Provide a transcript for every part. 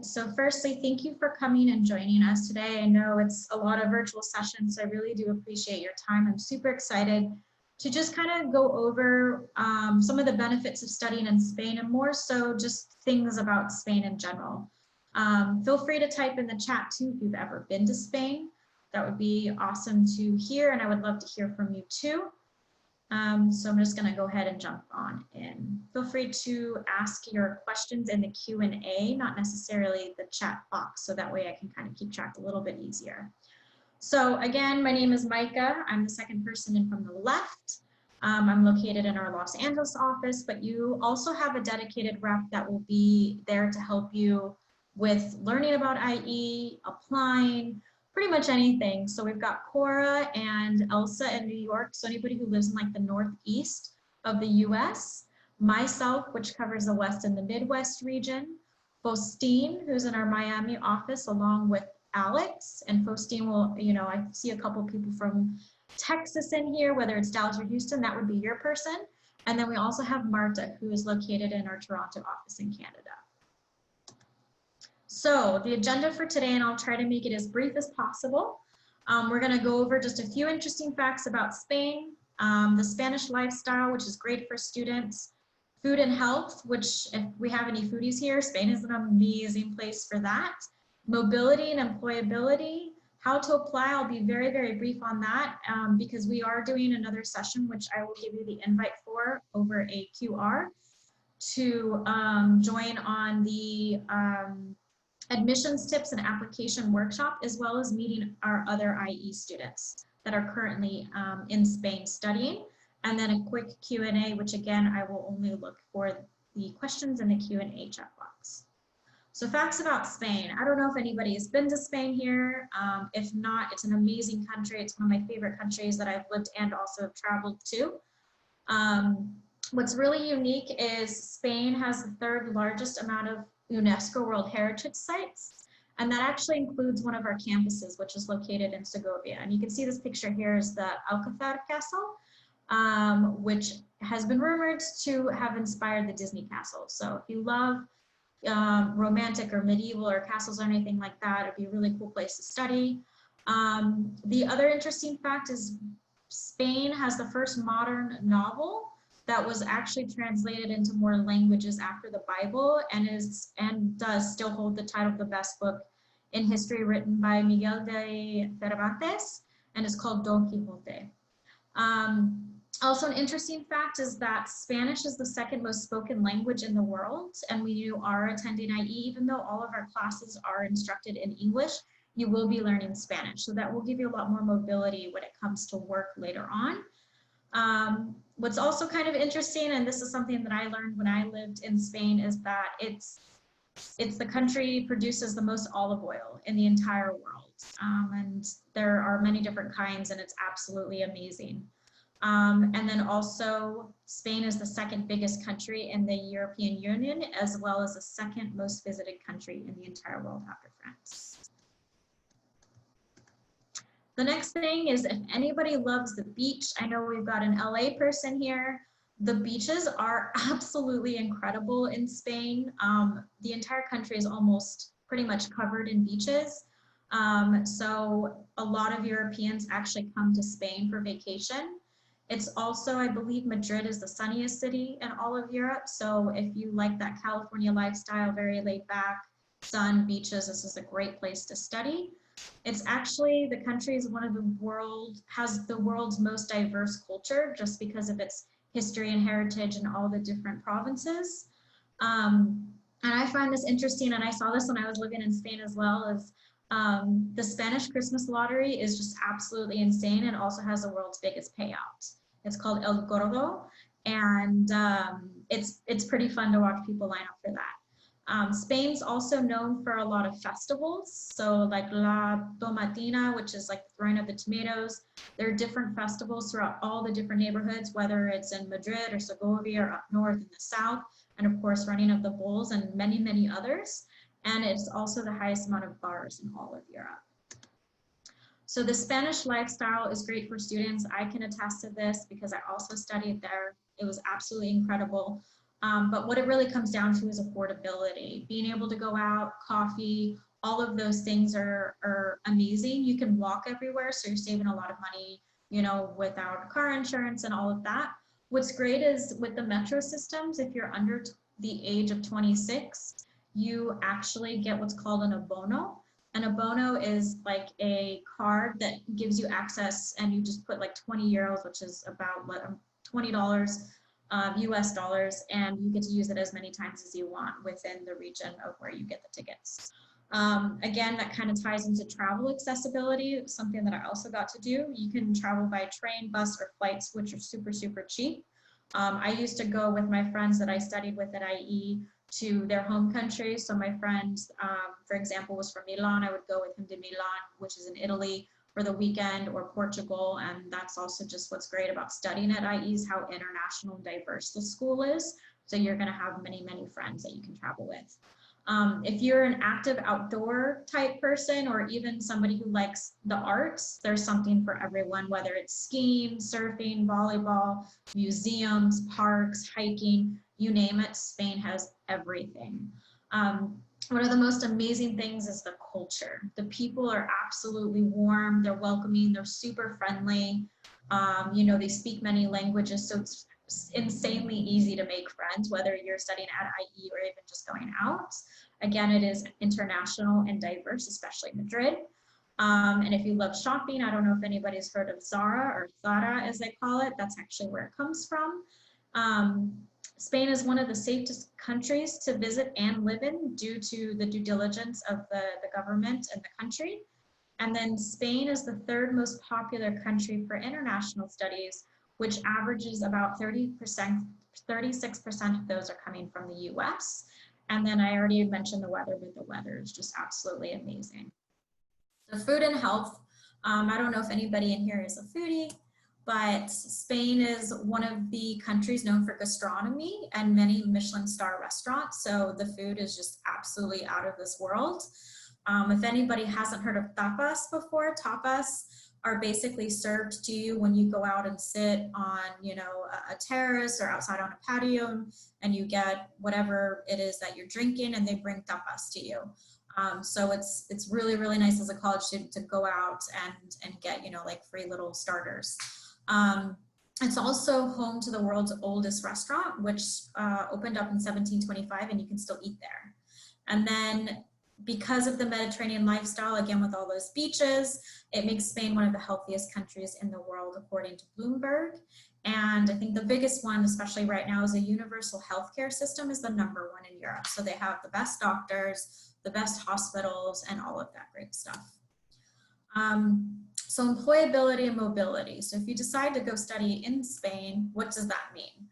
So firstly, thank you for coming and joining us today. I know it's a lot of virtual sessions, so I really do appreciate your time. I'm super excited to just kind of go over some of the benefits of studying in Spain and more so just things about Spain in general. Feel free to type in the chat too if you've ever been to Spain. That would be awesome to hear, and I would love to hear from you too. So I'm just going to go ahead and jump on in. Feel free to ask your questions in the Q&A, not necessarily the chat box, so that way I can kind of keep track a little bit easier. So again, my name is Micah. I'm the second person in from the left. I'm located in our Los Angeles office, but you also have a dedicated rep that will be there to help you with learning about IE, applying, pretty much anything. So we've got Cora and Elsa in New York. So anybody who lives in like the Northeast of the US, myself, which covers the West and the Midwest region, Faustine, who's in our Miami office, along with Alex. And Faustine will, I see a couple people from Texas in here, whether it's Dallas or Houston, that would be your person. And then we also have Marta, who is located in our Toronto office in Canada. So the agenda for today, and I'll try to make it as brief as possible. We're going to go over just a few interesting facts about Spain, the Spanish lifestyle, which is great for students, food and health, which if we have any foodies here, Spain is an amazing place for that, mobility and employability, how to apply. I'll be very, very brief on that because we are doing another session, which I will give you the invite for over a QR to join on the admissions tips and application workshop, as well as meeting our other IE students that are currently in Spain studying. And then a quick Q&A, which again, I will only look for the questions in the Q&A chat box. So facts about Spain. I don't know if anybody has been to Spain here. If not, it's an amazing country. It's one of my favorite countries that I've lived and also have traveled to. What's really unique is Spain has the third largest amount of UNESCO World Heritage Sites, and that actually includes one of our campuses, which is located in Segovia. And you can see this picture here is the Alcázar Castle, which has been rumored to have inspired the Disney Castle. So if you love romantic or medieval or castles or anything like that, it'd be a really cool place to study. The other interesting fact is Spain has the first modern novel that was actually translated into more languages after the Bible and does still hold the title of the best book in history written by Miguel de Cervantes, and is called Don Quixote. Also, an interesting fact is that Spanish is the second most spoken language in the world, and when you are attending IE, even though all of our classes are instructed in English, you will be learning Spanish. So that will give you a lot more mobility when it comes to work later on. What's also kind of interesting, and this is something that I learned when I lived in Spain, is that it's the country produces the most olive oil in the entire world. And there are many different kinds, and it's absolutely amazing. And then also Spain is the second biggest country in the European Union, as well as the second most visited country in the entire world after France. The next thing is if anybody loves the beach, I know we've got an LA person here. The beaches are absolutely incredible in Spain. The entire country is almost pretty much covered in beaches. So a lot of Europeans actually come to Spain for vacation. It's also, I believe Madrid is the sunniest city in all of Europe. So if you like that California lifestyle, very laid back, sun, beaches, this is a great place to study. It's actually, the country is has the world's most diverse culture just because of its history and heritage and all the different provinces. And I find this interesting, and I saw this when I was living in Spain as well, is the Spanish Christmas lottery is just absolutely insane and also has the world's biggest payout. It's called El Gordo, and it's pretty fun to watch people line up for that. Spain's also known for a lot of festivals. So like La Tomatina, which is like the throwing of the tomatoes. There are different festivals throughout all the different neighborhoods, whether it's in Madrid or Segovia or up north in the south. And of course, running of the bulls and many, many others. And it's also the highest amount of bars in all of Europe. So the Spanish lifestyle is great for students. I can attest to this because I also studied there. It was absolutely incredible. But what it really comes down to is affordability. Being able to go out, coffee, all of those things are amazing. You can walk everywhere, so you're saving a lot of money, you know, without car insurance and all of that. What's great is with the metro systems, if you're under the age of 26, you actually get what's called an abono. An abono is like a card that gives you access, and you just put like 20 euros, which is about $20 US dollars, and you get to use it as many times as you want within the region of where you get the tickets. Again, that kind of ties into travel accessibility, something that I also got to do. You can travel by train, bus, or flights, which are super, super cheap. I used to go with my friends that I studied with at IE to their home country. So my friend, for example, was from Milan. I would go with him to Milan, which is in Italy, for the weekend, or Portugal. And that's also just what's great about studying at IE is how international and diverse the school is. So you're going to have many, many friends that you can travel with. If you're an active outdoor type person, or even somebody who likes the arts, there's something for everyone, whether it's skiing, surfing, volleyball, museums, parks, hiking, you name it, Spain has everything. One of the most amazing things is the culture. The people are absolutely warm, they're welcoming, they're super friendly. You know, they speak many languages, so it's insanely easy to make friends, whether you're studying at IE or even just going out. Again, it is international and diverse, especially Madrid. And if you love shopping, I don't know if anybody's heard of Zara, or Zara as they call it. That's actually where it comes from. Spain is one of the safest countries to visit and live in due to the due diligence of the government and the country. And then Spain is the third most popular country for international studies, which averages about 30%, 36% of those are coming from the US. And then I already mentioned the weather, but the weather is just absolutely amazing. So food and health, I don't know if anybody in here is a foodie, but Spain is one of the countries known for gastronomy and many Michelin star restaurants. So the food is just absolutely out of this world. If anybody hasn't heard of tapas before, tapas are basically served to you when you go out and sit on, you know, a terrace or outside on a patio, and you get whatever it is that you're drinking, and they bring tapas to you. So it's really, really nice as a college student to go out and get, you know, like free little starters. It's also home to the world's oldest restaurant, which opened up in 1725, and you can still eat there. And then because of the Mediterranean lifestyle, again, with all those beaches, it makes Spain one of the healthiest countries in the world, according to Bloomberg. And I think the biggest one, especially right now, is a universal healthcare system is the #1 in Europe. So they have the best doctors, the best hospitals, and all of that great stuff. So employability and mobility. So if you decide to go study in Spain, what does that mean?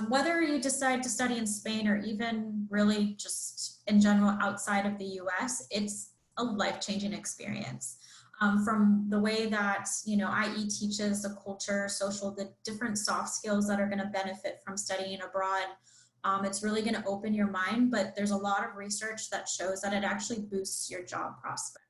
Whether you decide to study in Spain or even really just in general outside of the US, it's a life-changing experience. From the way that, you know, IE teaches the culture, social, the different soft skills that are going to benefit from studying abroad. It's really going to open your mind, but there's a lot of research that shows that it actually boosts your job prospects.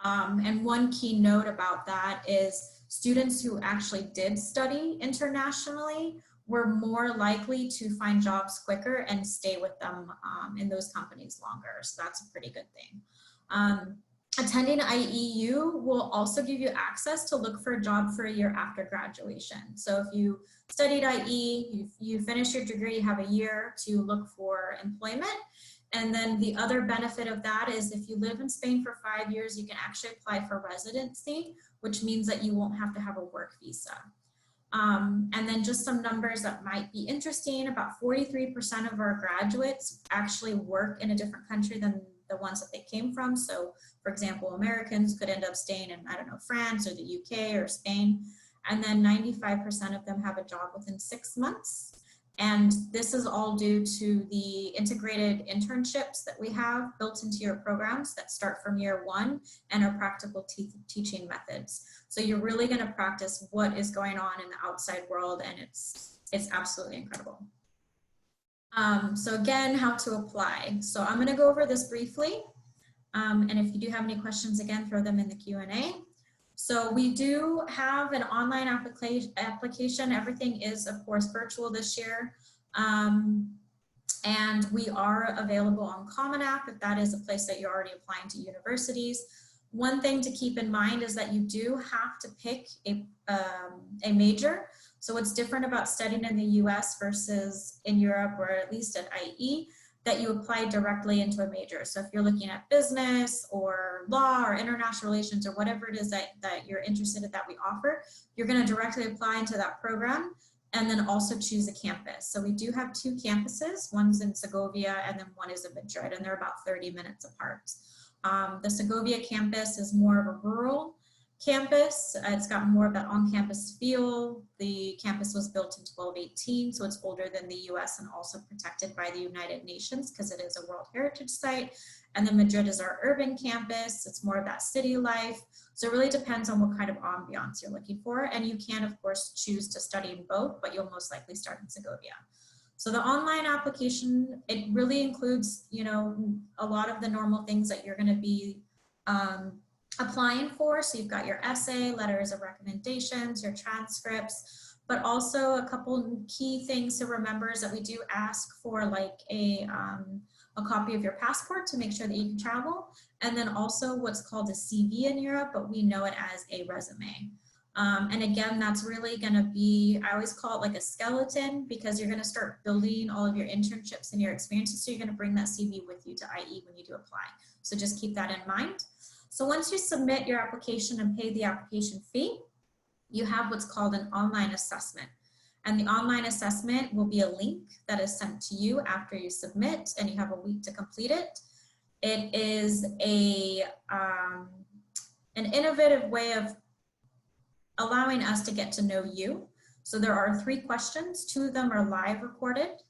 And one key note about that is students who actually did study internationally were more likely to find jobs quicker and stay with them in those companies longer. So that's a pretty good thing. Attending IEU will also give you access to look for a job for a year after graduation. So if you studied IE, you finish your degree, you have a year to look for employment. And then the other benefit of that is if you live in Spain for 5 years, you can actually apply for residency, which means that you won't have to have a work visa. And then just some numbers that might be interesting, about 43% of our graduates actually work in a different country than the ones that they came from. So for example, Americans could end up staying in, I don't know, France or the UK or Spain. And then 95% of them have a job within 6 months. And this is all due to the integrated internships that we have built into your programs that start from year 1 and our practical teaching methods. So you're really going to practice what is going on in the outside world, and it's absolutely incredible. So again, how to apply. So I'm going to go over this briefly. And if you do have any questions, again, throw them in the Q&A. So we do have an online application. Everything is, of course, virtual this year. And we are available on Common App if that is a place that you're already applying to universities. One thing to keep in mind is that you do have to pick a major. So what's different about studying in the US versus in Europe, or at least at IE, that you apply directly into a major. So if you're looking at business or law or international relations or whatever it is that you're interested in that we offer, you're going to directly apply into that program and then also choose a campus. So we do have 2 campuses, one's in Segovia and then one is in Madrid, and they're about 30 minutes apart. The Segovia campus is more of a rural campus. It's got more of that on-campus feel. The campus was built in 1218, so it's older than the US and also protected by the United Nations because it is a World Heritage Site. And then Madrid is our urban campus. It's more of that city life. So it really depends on what kind of ambiance you're looking for. And you can, of course, choose to study in both, but you'll most likely start in Segovia. So the online application, it really includes, you know, a lot of the normal things that you're going to be applying for. So you've got your essay, letters of recommendations, your transcripts, but also a couple key things to remember is that we do ask for like a copy of your passport to make sure that you can travel. And then also what's called a CV in Europe, but we know it as a resume. And again, that's really going to be, I always call it like a skeleton, because you're going to start building all of your internships and your experiences. So you're going to bring that CV with you to IE when you do apply. So just keep that in mind. So once you submit your application and pay the application fee, you have what's called an online assessment. And the online assessment will be a link that is sent to you after you submit, and you have a week to complete it. It is an innovative way of allowing us to get to know you. So there are 3 questions, 2 of them are live recorded,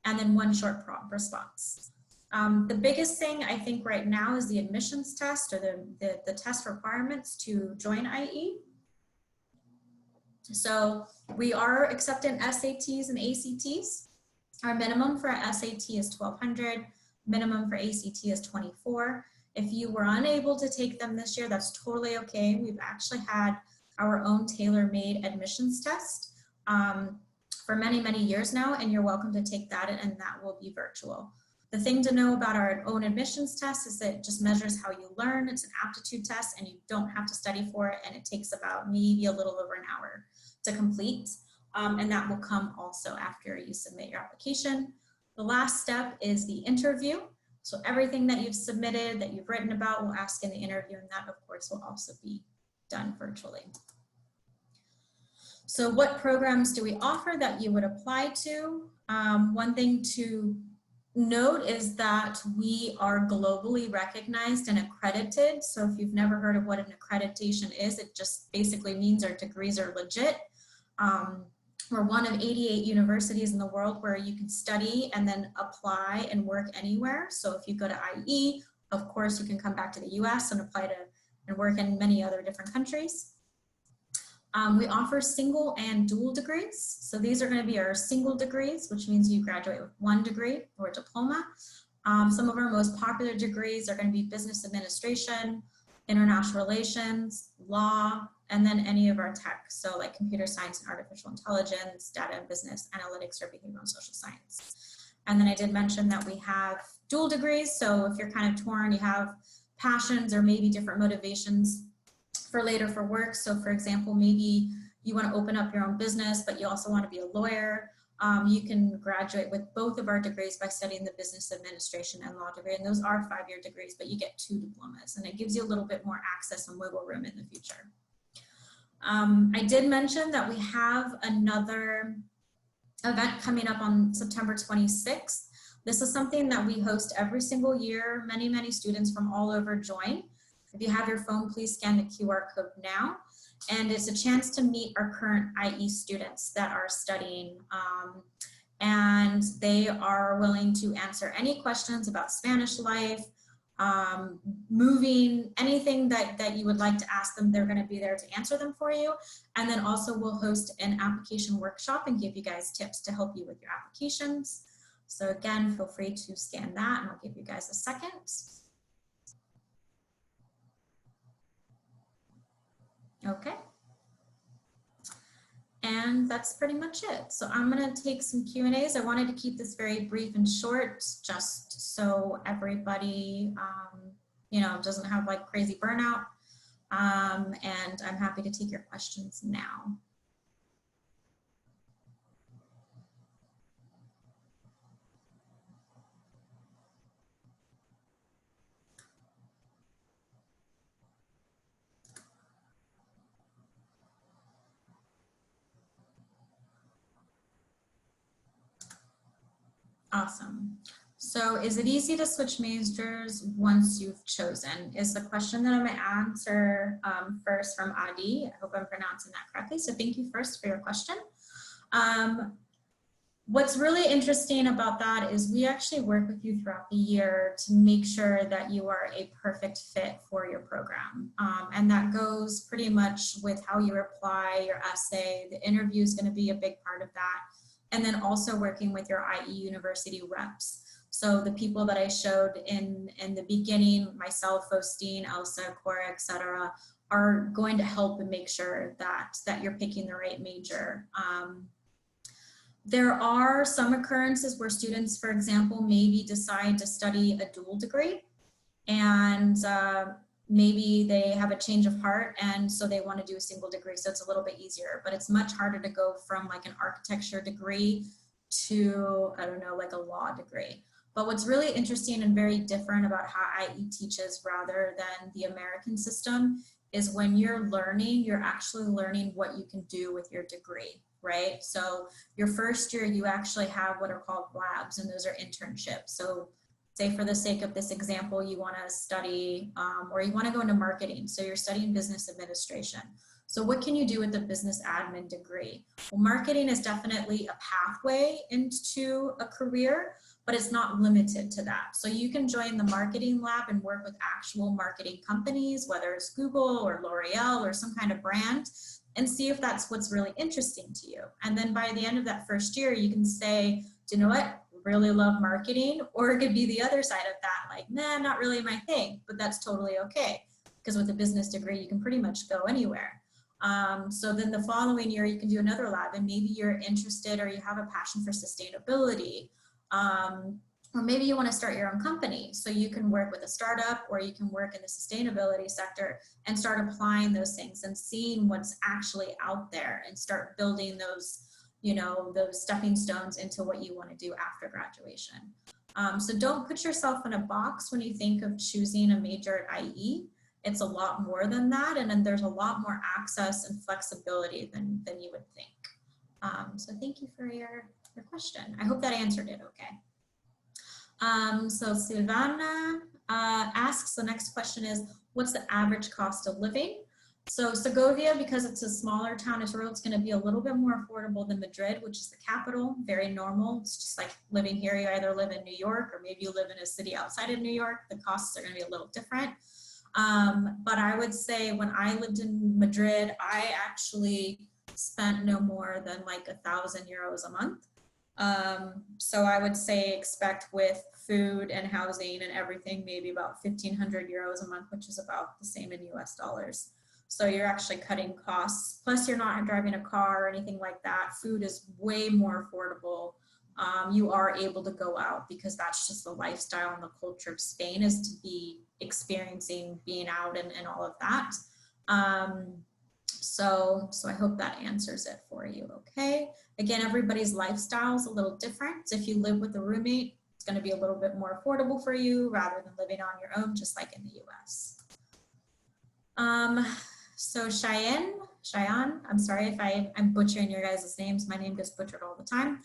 and then 1 short prompt response. The biggest thing I think right now is the admissions test, or the test requirements to join IE. So we are accepting SATs and ACTs. Our minimum for SAT is 1200, minimum for ACT is 24. If you were unable to take them this year, that's totally okay. We've actually had our own tailor-made admissions test for many, many years now, and you're welcome to take that, and that will be virtual. The thing to know about our own admissions test is that it just measures how you learn. It's an aptitude test, and you don't have to study for it, and it takes about maybe a little over an hour to complete, and that will come also after you submit your application. The last step is the interview. So everything that you've submitted, that you've written about, we'll ask in the interview, and that, of course, will also be done virtually. So what programs do we offer that you would apply to? One thing to note is that we are globally recognized and accredited. So if you've never heard of what an accreditation is, it just basically means our degrees are legit. We're one of 88 universities in the world where you can study and then apply and work anywhere. So if you go to IE, of course, you can come back to the US and apply to and work in many other different countries. We offer single and dual degrees. So these are going to be our single degrees, which means you graduate with 1 degree or diploma. Some of our most popular degrees are going to be business administration, international relations, law, and then any of our tech. So like computer science and artificial intelligence, data and business, analytics, or behavioral and social science. And then I did mention that we have dual degrees. So if you're kind of torn, you have passions or maybe different motivations for later for work. So for example, maybe you want to open up your own business, but you also want to be a lawyer. You can graduate with both of our degrees by studying the business administration and law degree. And those are 5-year degrees, but you get 2 diplomas, and it gives you a little bit more access and wiggle room in the future. I did mention that we have another event coming up on September 26th. This is something that we host every single year. Many, many students from all over join. If you have your phone, please scan the QR code now. And it's a chance to meet our current IE students that are studying. And they are willing to answer any questions about Spanish life, moving, anything that you would like to ask them, they're going to be there to answer them for you. And then also we'll host an application workshop and give you guys tips to help you with your applications. So again, feel free to scan that, and I'll give you guys a second. Okay. And that's pretty much it. So I'm going to take some Q&As. I wanted to keep this very brief and short, just so everybody, you know, doesn't have like crazy burnout. And I'm happy to take your questions now. Awesome. So is it easy to switch majors once you've chosen? Is the question that I'm going to answer first from Adi. I hope I'm pronouncing that correctly. So thank you first for your question. What's really interesting about that is we actually work with you throughout the year to make sure that you are a perfect fit for your program. And that goes pretty much with how you apply your essay. The interview is going to be a big part of that. And then also working with your IE University reps. So the people that I showed in the beginning, myself, Faustine, Elsa, Cora, etc., are going to help and make sure that you're picking the right major. There are some occurrences where students, for example, maybe decide to study a dual degree, and maybe they have a change of heart and so they want to do a single degree, so it's a little bit easier, but it's much harder to go from like an architecture degree to, I don't know, like a law degree. But what's really interesting and very different about how IE teaches rather than the American system is when you're learning, you're actually learning what you can do with your degree, right? So your first year, you actually have what are called labs, and those are internships. So say for the sake of this example, you want to study or you want to go into marketing. So you're studying business administration. So what can you do with a business admin degree? Well, marketing is definitely a pathway into a career, but it's not limited to that. So you can join the marketing lab and work with actual marketing companies, whether it's Google or L'Oreal or some kind of brand, and see if that's what's really interesting to you. And then by the end of that first year, you can say, do you know what? Really love marketing, or it could be the other side of that, like, nah, not really my thing, but that's totally okay. Because with a business degree, you can pretty much go anywhere. So then the following year, you can do another lab, and maybe you're interested or you have a passion for sustainability. Or maybe you want to start your own company. So you can work with a startup, or you can work in the sustainability sector and start applying those things and seeing what's actually out there and start building those, you know, those stepping stones into what you want to do after graduation. So don't put yourself in a box when you think of choosing a major at IE. It's a lot more than that, and then there's a lot more access and flexibility than you would think. So thank you for your question. I hope that answered it okay. So Silvana asks, the next question is, what's the average cost of living? So Segovia, because it's a smaller town, it's going to be a little bit more affordable than Madrid, which is the capital, very normal. It's just like living here, you either live in New York or maybe you live in a city outside of New York. The costs are going to be a little different. But I would say when I lived in Madrid, I actually spent no more than like 1,000 euros a month. So I would say expect with food and housing and everything, maybe about 1,500 euros a month, which is about the same in US dollars. So you're actually cutting costs. Plus you're not driving a car or anything like that. Food is way more affordable. You are able to go out because that's just the lifestyle and the culture of Spain, is to be experiencing being out and all of that. So I hope that answers it for you, okay? Again, everybody's lifestyle is a little different. So if you live with a roommate, it's going to be a little bit more affordable for you rather than living on your own, just like in the US. So Cheyenne, I'm sorry if I'm butchering your guys' names. My name gets butchered all the time.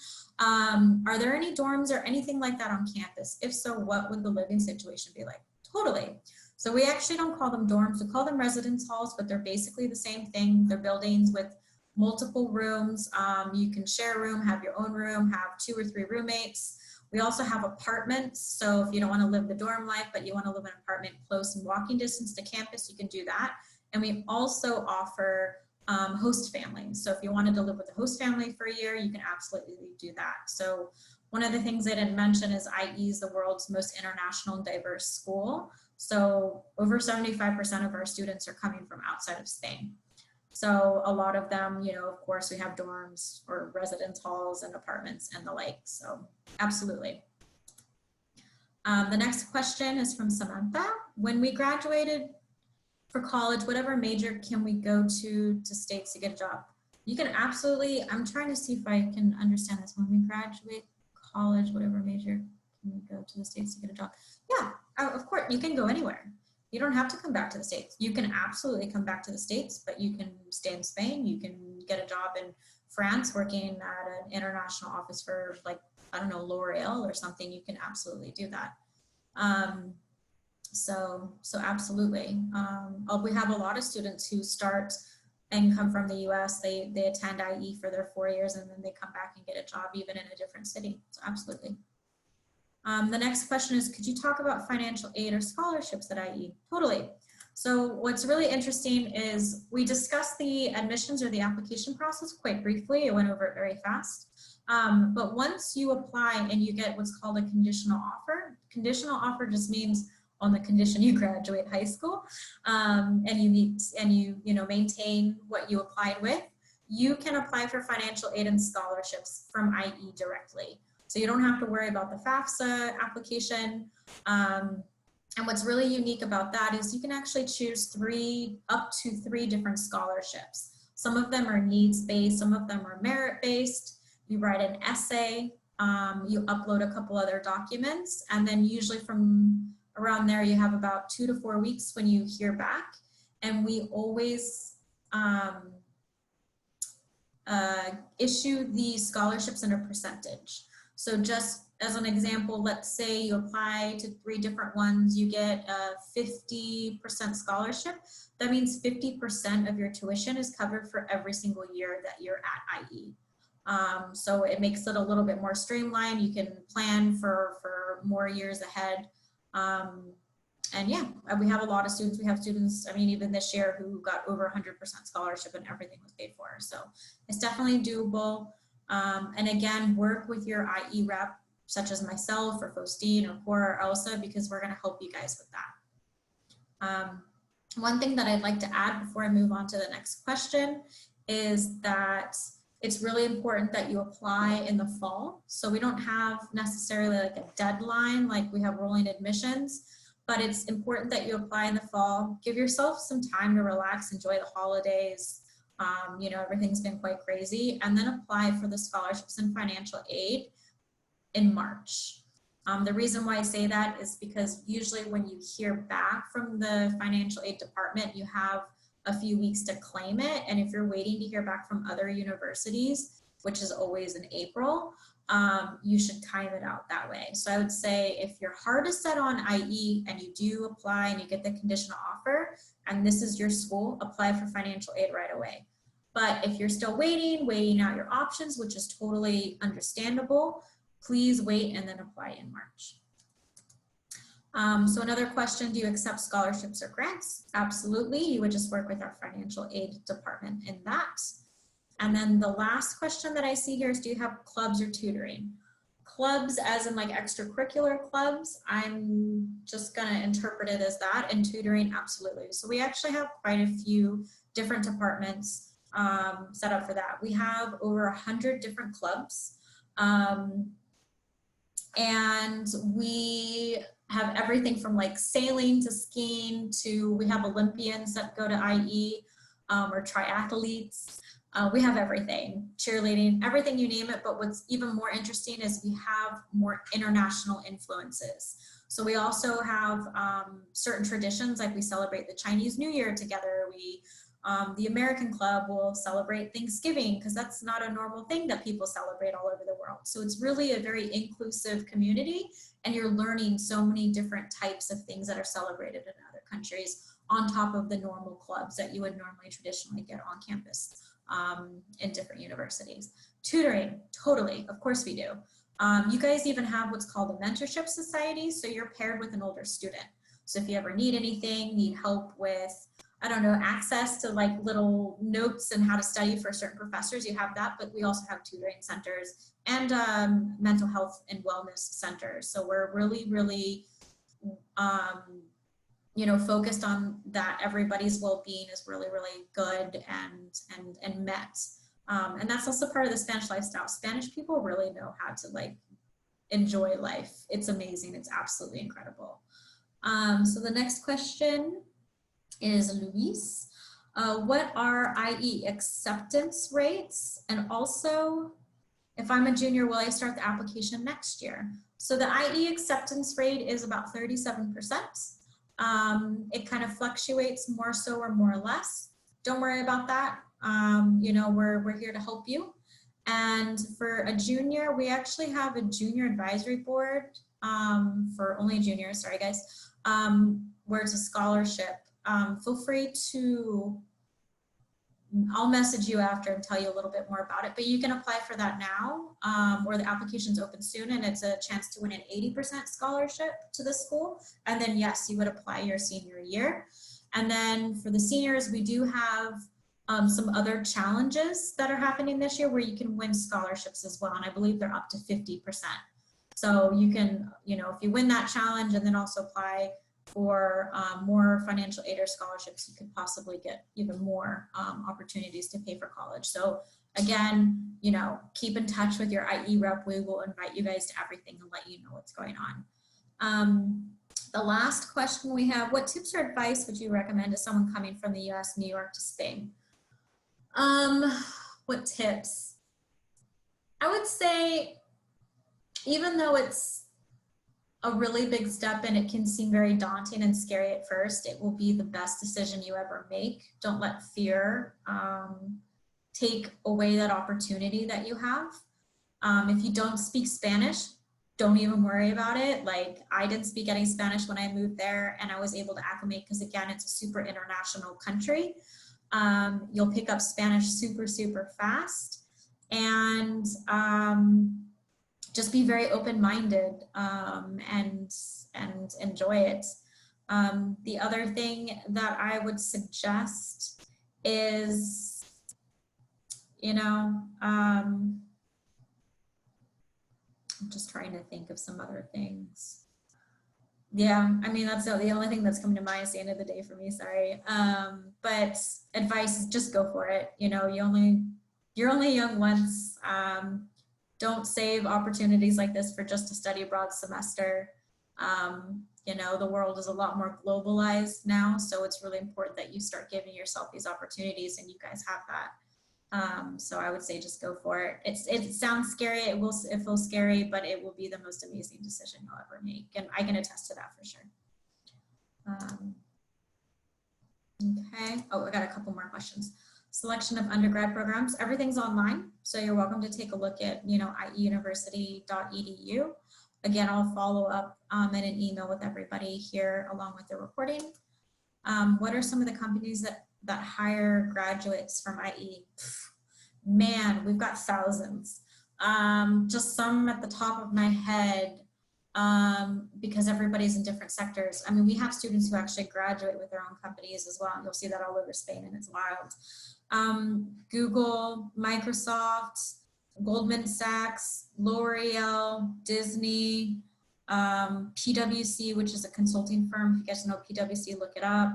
Are there any dorms or anything like that on campus? If so, what would the living situation be like? Totally. So we actually don't call them dorms, we call them residence halls, but they're basically the same thing. They're buildings with multiple rooms. You can share a room, have your own room, have 2 or 3 roommates. We also have apartments. So if you don't want to live the dorm life, but you want to live in an apartment close in walking distance to campus, you can do that. And we also offer host families. So if you wanted to live with a host family for a year, you can absolutely do that. So one of the things I didn't mention is IE is the world's most international and diverse school. So over 75% of our students are coming from outside of Spain. So a lot of them, you know, of course, we have dorms or residence halls and apartments and the like. So absolutely. The next question is from Samantha. When we graduated for college, whatever major can we go to States to get a job? You can absolutely, I'm trying to see if I can understand this. When we graduate college, whatever major can we go to the States to get a job? Yeah, of course, you can go anywhere. You don't have to come back to the States. You can absolutely come back to the States, but you can stay in Spain. You can get a job in France working at an international office for, like, I don't know, L'Oreal or something. You can absolutely do that. So absolutely. We have a lot of students who start and come from the US. They attend IE for their 4 years and then they come back and get a job even in a different city. So absolutely. The next question is, could you talk about financial aid or scholarships at IE? Totally. So what's really interesting is we discussed the admissions or the application process quite briefly. I went over it very fast. But once you apply and you get what's called a conditional offer just means on the condition you graduate high school and you maintain what you applied with, you can apply for financial aid and scholarships from IE directly. So you don't have to worry about the FAFSA application. And what's really unique about that is you can actually choose up to three different scholarships. Some of them are needs-based, some of them are merit-based. You write an essay, you upload a couple other documents, and then usually from around there you have about 2 to 4 weeks when you hear back. And we always issue the scholarships in a percentage. So just as an example, let's say you apply to 3 different ones, you get a 50% scholarship. That means 50% of your tuition is covered for every single year that you're at IE. So it makes it a little bit more streamlined. You can plan for more years ahead. And yeah, we have a lot of students. We have students, I mean, even this year who got over 100% scholarship and everything was paid for. So it's definitely doable. And again, work with your IE rep, such as myself or Faustine or Cora or Elsa, because we're going to help you guys with that. One thing that I'd like to add before I move on to the next question is that it's really important that you apply in the fall. So we don't have necessarily like a deadline like we have rolling admissions, but it's important that you apply in the fall. Give yourself some time to relax, enjoy the holidays. You know, everything's been quite crazy, and then apply for the scholarships and financial aid in March. The reason why I say that is because usually when you hear back from the financial aid department, you have a few weeks to claim it. And if you're waiting to hear back from other universities, which is always in April, you should time it out that way. So I would say if your heart is set on IE and you do apply and you get the conditional offer, and this is your school, apply for financial aid right away. But if you're still weighing out your options, which is totally understandable, please wait and then apply in March. So another question, do you accept scholarships or grants? Absolutely, you would just work with our financial aid department in that. And then the last question that I see here is, do you have clubs or tutoring? Clubs as in like extracurricular clubs, I'm just gonna interpret it as that, and tutoring, absolutely. So we actually have quite a few different departments set up for that. We have over 100 different clubs. And we have everything from like sailing to skiing to, we have Olympians that go to IE or triathletes. We have everything, cheerleading, everything you name it. But what's even more interesting is we have more international influences. So we also have certain traditions, like we celebrate the Chinese New Year together. The American Club will celebrate Thanksgiving because that's not a normal thing that people celebrate all over the world. So it's really a very inclusive community, and you're learning so many different types of things that are celebrated in other countries on top of the normal clubs that you would normally traditionally get on campus in different universities. Tutoring, totally, of course we do. You guys even have what's called a mentorship society, so you're paired with an older student. So if you ever need anything, need help with, I don't know, access to like little notes and how to study for certain professors, you have that, but we also have tutoring centers and mental health and wellness centers. So we're really, really you know, focused on that everybody's well-being is really, really good and met. And that's also part of the Spanish lifestyle. Spanish people really know how to like enjoy life. It's amazing. It's absolutely incredible. So the next question is Luis. What are IE acceptance rates? And also, if I'm a junior, will I start the application next year? So the IE acceptance rate is about 37%. It kind of fluctuates more so or more or less. Don't worry about that. You know, we're here to help you. And for a junior, we actually have a junior advisory board for only juniors, sorry guys, where it's a scholarship. Feel free to, I'll message you after and tell you a little bit more about it, but you can apply for that now, or the application's open soon, and it's a chance to win an 80% scholarship to the school. And then yes, you would apply your senior year. And then for the seniors, we do have some other challenges that are happening this year where you can win scholarships as well. And I believe they're up to 50%. So you can, you know, if you win that challenge and then also apply for more financial aid or scholarships, you could possibly get even more opportunities to pay for college. So again, you know, keep in touch with your IE rep. We will invite you guys to everything and let you know what's going on. The last question we have, what tips or advice would you recommend to someone coming from the US, New York to Spain? What tips? I would say, even though it's a really big step and it can seem very daunting and scary at first, it will be the best decision you ever make. Don't let fear take away that opportunity that you have. If you don't speak Spanish, don't even worry about it. Like, I didn't speak any Spanish when I moved there, and I was able to acclimate because, again, it's a super international country. You'll pick up Spanish super, super fast, and just be very open-minded and enjoy it. The other thing that I would suggest is, you know, I'm just trying to think of some other things. Yeah, I mean, that's the only thing that's coming to mind at the end of the day for me, sorry. But advice is just go for it. You know, you're only young once. Don't save opportunities like this for just a study abroad semester. You know, the world is a lot more globalized now, so it's really important that you start giving yourself these opportunities, and you guys have that. So I would say just go for it. It sounds scary, it feels scary, but it will be the most amazing decision you'll ever make. And I can attest to that for sure. Okay, oh, I got a couple more questions. Selection of undergrad programs, everything's online. So you're welcome to take a look at, you know, ieuniversity.edu. Again, I'll follow up in an email with everybody here along with the recording. What are some of the companies that hire graduates from IE? Man, we've got thousands. Just some at the top of my head, because everybody's in different sectors. I mean, we have students who actually graduate with their own companies as well, and you'll see that all over Spain, and it's wild. Google, Microsoft, Goldman Sachs, L'Oreal, Disney, PwC, which is a consulting firm. If you guys know PwC, look it up.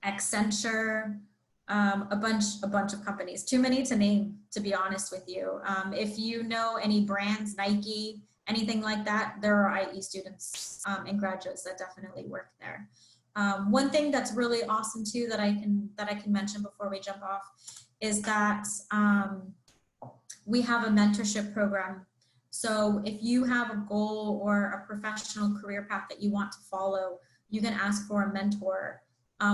Accenture, a bunch of companies. Too many to name, to be honest with you. If you know any brands, Nike, anything like that, there are IE students and graduates that definitely work there. One thing that's really awesome too that I can mention before we jump off is that we have a mentorship program. So if you have a goal or a professional career path that you want to follow, you can ask for a mentor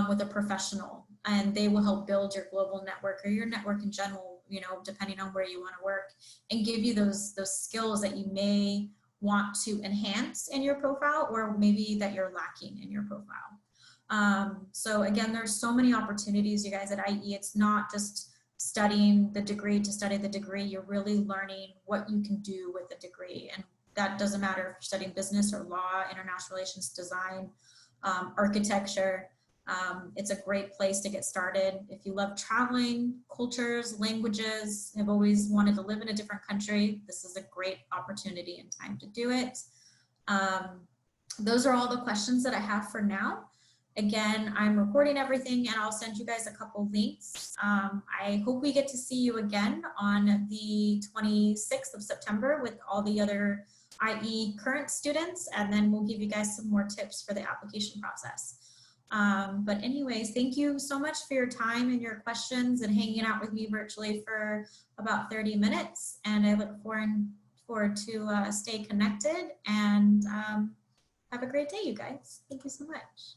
with a professional, and they will help build your global network or your network in general, you know, depending on where you want to work, and give you those skills that you may want to enhance in your profile, or maybe that you're lacking in your profile. So again, there's so many opportunities, you guys, at IE. It's not just studying the degree to study the degree. You're really learning what you can do with the degree, and that doesn't matter if you're studying business or law, international relations, design, architecture. It's a great place to get started. If you love traveling, cultures, languages, have always wanted to live in a different country, this is a great opportunity and time to do it. those are all the questions that I have for now. Again, I'm recording everything and I'll send you guys a couple links. I hope we get to see you again on the 26th of September with all the other IE current students, and then we'll give you guys some more tips for the application process. But anyways, thank you so much for your time and your questions and hanging out with me virtually for about 30 minutes. And I look forward to stay connected, and have a great day, you guys. Thank you so much.